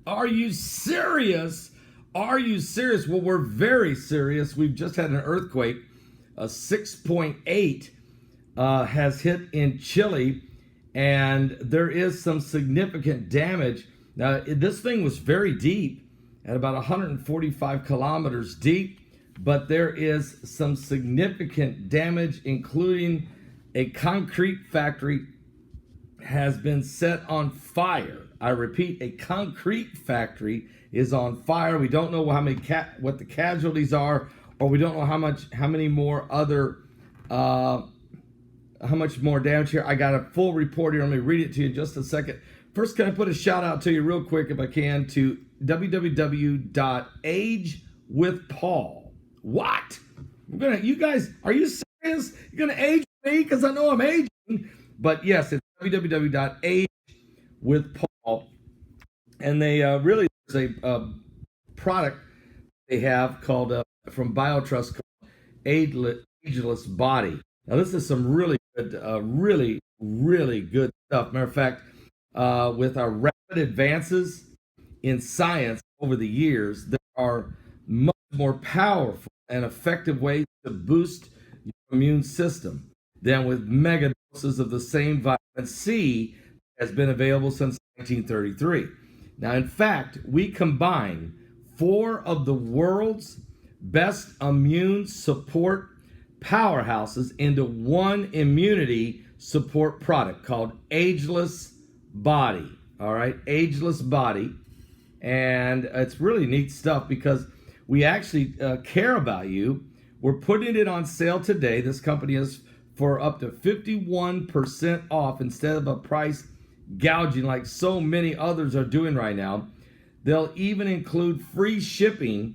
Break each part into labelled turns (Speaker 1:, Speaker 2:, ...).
Speaker 1: Are you serious? Are you serious? Well, we're very serious. We've just had an earthquake. A 6.8 has hit in Chile, and there is some significant damage. Now, this thing was very deep, at about 145 kilometers deep, but there is some significant damage, including a concrete factory has been set on fire. I repeat, a concrete factory is on fire. We don't know what the casualties are, or we don't know how many more other how much more damage here. I got a full report here. Let me read it to you in just a second. First, can I put a shout out to you real quick, if I can, to www.agewithpaul. What? You guys, are you serious? You're gonna age me because I know I'm aging. But yes, it's www.agewithpaul, and they really, there's a product they have called from BioTrust called Ageless Body. Now this is some really good, really good stuff. Matter of fact, with our rapid advances in science over the years, there are much more powerful and effective ways to boost your immune system than with mega doses of the same vitamin C has been available since 1933. Now, in fact, we combine 4 of the world's best immune support powerhouses into one immunity support product called Ageless Body. All right, Ageless Body. And it's really neat stuff because we actually care about you. We're putting it on sale today. This company is for up to 51% off instead of a price gouging like so many others are doing right now. They'll even include free shipping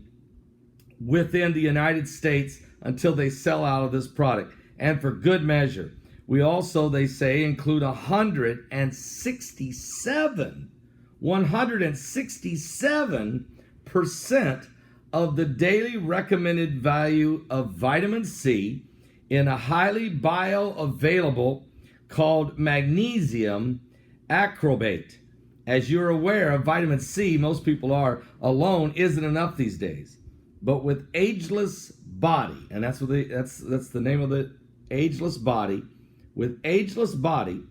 Speaker 1: within the United States until they sell out of this product. And for good measure, we also, they say, include 167% of the daily recommended value of vitamin C in a highly bioavailable called magnesium acrobate. As you're aware of, vitamin C, most people are, alone isn't enough these days. But with Ageless Body, and that's the name of it, Ageless Body. With Ageless Body,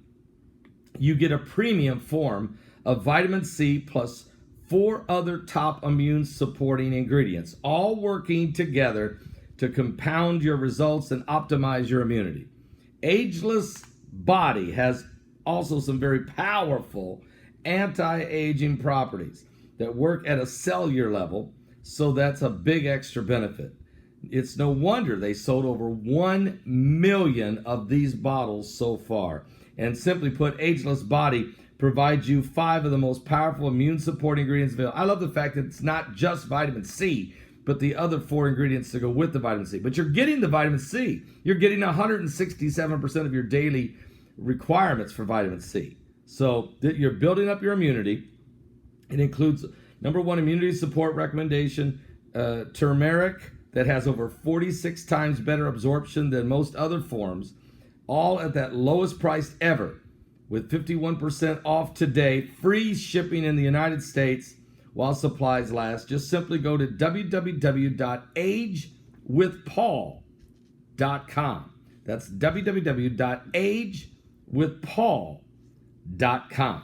Speaker 1: you get a premium form of vitamin C plus 4 other top immune supporting ingredients, all working together to compound your results and optimize your immunity. Ageless Body has also some very powerful anti-aging properties that work at a cellular level, so that's a big extra benefit. It's no wonder they sold over 1 million of these bottles so far. And simply put, Ageless Body provides you 5 of the most powerful immune supporting ingredients available. I love the fact that it's not just vitamin C, but the other 4 ingredients to go with the vitamin C. But you're getting the vitamin C. You're getting 167% of your daily requirements for vitamin C. So you're building up your immunity. It includes, number 1, immunity support recommendation, turmeric, that has over 46 times better absorption than most other forms, all at that lowest price ever, with 51% off today, free shipping in the United States while supplies last. Just simply go to www.agewithpaul.com. That's www.agewithpaul.com.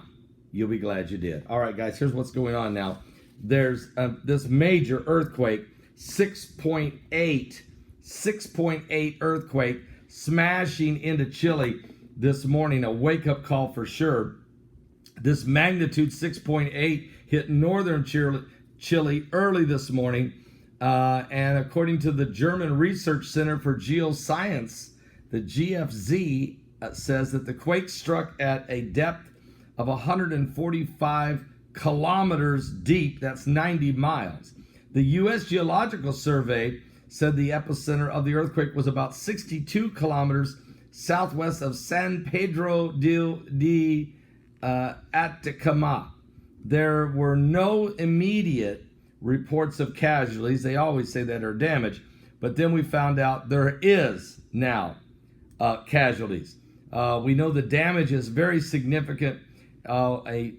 Speaker 1: You'll be glad you did. All right, guys, here's what's going on now. There's this major earthquake, 6.8 earthquake smashing into Chile this morning. A wake-up call for sure. This magnitude 6.8 hit northern Chile early this morning, and according to the German Research Center for Geoscience, the GFZ, says that the quake struck at a depth of 145 kilometers deep. That's 90 miles. The U.S. Geological Survey said the epicenter of the earthquake was about 62 kilometers southwest of San Pedro de Atacama. There were no immediate reports of casualties. They always say that, or damage. But then we found out there is now casualties. We know the damage is very significant. A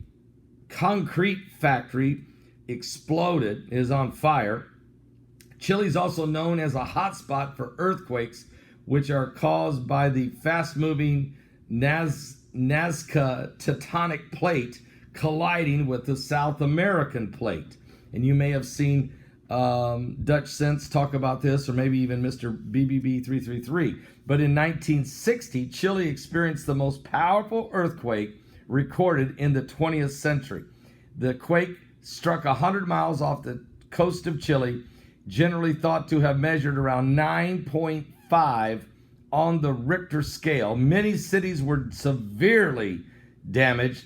Speaker 1: concrete factory exploded, is on fire. Chile is also known as a hotspot for earthquakes, which are caused by the fast-moving Nazca tectonic plate colliding with the South American plate. And you may have seen Dutch Sense talk about this, or maybe even Mr. BBB 333. But in 1960, Chile experienced the most powerful earthquake recorded in the 20th century. The quake struck 100 miles off the coast of Chile, generally thought to have measured around 9.5 on the Richter scale. Many cities were severely damaged.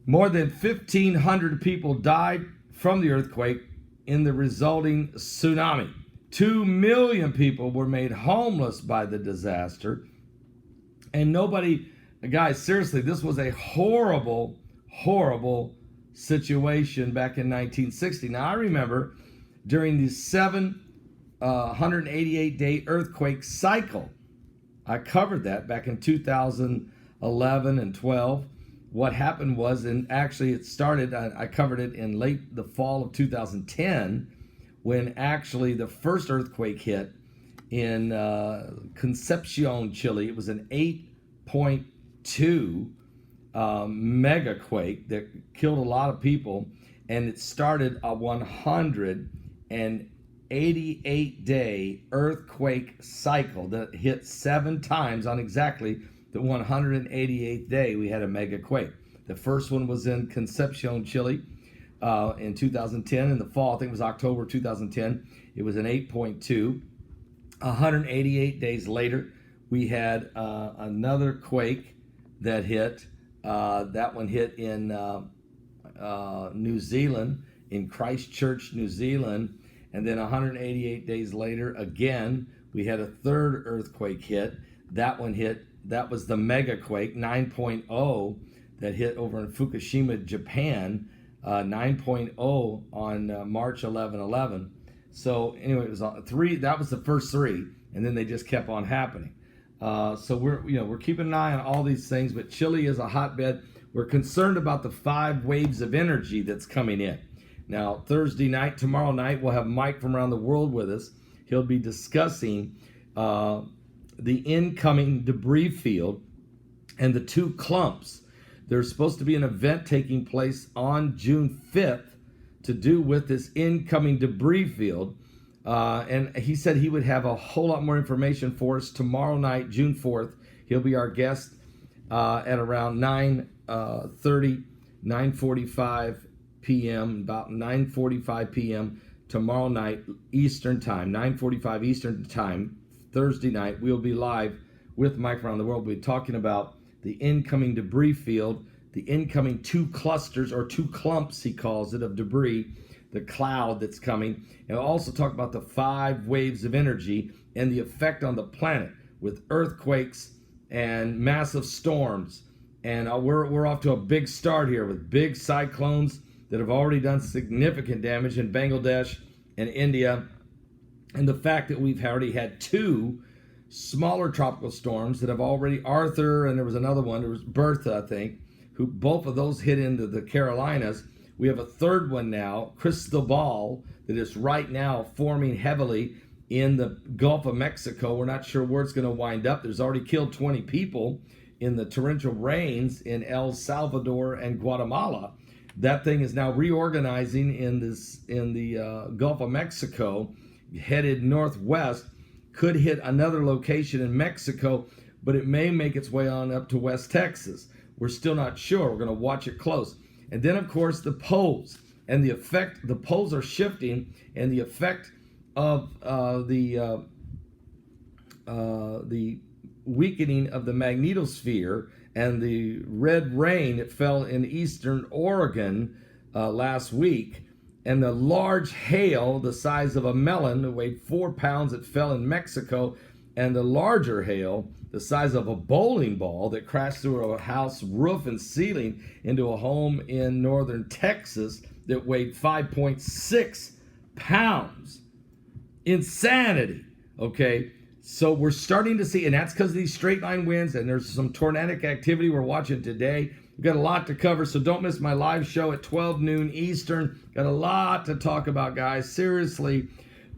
Speaker 1: More than 1,500 people died from the earthquake in the resulting tsunami. 2 million people were made homeless by the disaster. And nobody, guys, seriously, this was a horrible, horrible situation back in 1960. Now, I remember during the 188-day earthquake cycle, I covered that back in 2011 and 12. What happened was, and actually it started, I covered it in late the fall of 2010, when actually the first earthquake hit in Concepcion, Chile. It was an 8.2 mega quake that killed a lot of people, and it started a 188-day earthquake cycle that hit 7 times on exactly the 188th day. We had a mega quake. The first one was in Concepcion, Chile, in 2010. In the fall, I think it was October 2010. It was an 8.2. 188 days later, we had another quake that hit. That one hit in New Zealand, in Christchurch, New Zealand. And then 188 days later, again, we had a third earthquake hit. That one hit, that was the mega quake, 9.0, that hit over in Fukushima, Japan, 9.0 on March 11/11. So anyway, it was 3. That was the first 3, and then they just kept on happening. So we're keeping an eye on all these things, but Chile is a hotbed. We're concerned about the 5 waves of energy that's coming in. Now, Thursday night, tomorrow night, we'll have Mike from around the world with us. He'll be discussing the incoming debris field and the 2 clumps. There's supposed to be an event taking place on June 5th to do with this incoming debris field. And he said he would have a whole lot more information for us tomorrow night, June 4th. He'll be our guest at around 9:45 p.m., about 9:45 p.m. tomorrow night, Eastern Time, 9:45 Eastern Time, Thursday night. We'll be live with Mike Around the World. We'll be talking about the incoming debris field, the incoming 2 clusters, or 2 clumps, he calls it, of debris, the cloud that's coming. And we'll also talk about the 5 waves of energy and the effect on the planet with earthquakes and massive storms. And we're off to a big start here with big cyclones that have already done significant damage in Bangladesh and India. And the fact that we've already had 2 smaller tropical storms that have already, Arthur, and there was another one, there was Bertha, I think, who both of those hit into the Carolinas. We have a third one now, Cristobal, that is right now forming heavily in the Gulf of Mexico. We're not sure where it's going to wind up. There's already killed 20 people in the torrential rains in El Salvador and Guatemala. That thing is now reorganizing in the Gulf of Mexico, headed northwest, could hit another location in Mexico, but it may make its way on up to West Texas. We're still not sure. We're going to watch it close. And then, of course, the poles and the effect. The poles are shifting, and the effect of the weakening of the magnetosphere and the red rain that fell in eastern Oregon last week, and the large hail the size of a melon that weighed 4 pounds that fell in Mexico, and the larger hail the size of a bowling ball that crashed through a house roof and ceiling into a home in northern Texas that weighed 5.6 pounds. Insanity, okay? So we're starting to see, and that's because of these straight line winds, and there's some tornadic activity we're watching today. We've got a lot to cover, so don't miss my live show at 12 noon Eastern. Got a lot to talk about, guys, seriously.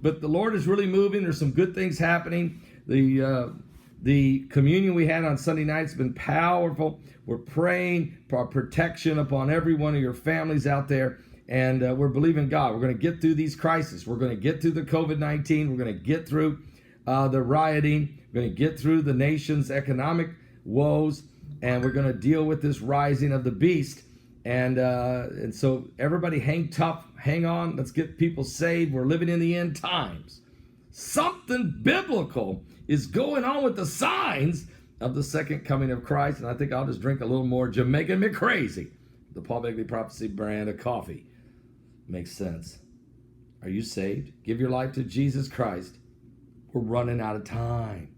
Speaker 1: But the Lord is really moving. There's some good things happening. The communion we had on Sunday night has been powerful. We're praying for protection upon every one of your families out there. And we're believing God. We're going to get through these crises. We're going to get through the COVID-19. We're going to get through the rioting. We're going to get through the nation's economic woes. And we're going to deal with this rising of the beast. And so everybody hang tough, hang on. Let's get people saved. We're living in the end times. Something biblical is going on with the signs of the second coming of Christ. And I think I'll just drink a little more Jamaican Me Crazy, the Paul Begley Prophecy brand of coffee. Makes sense. Are you saved? Give your life to Jesus Christ. We're running out of time.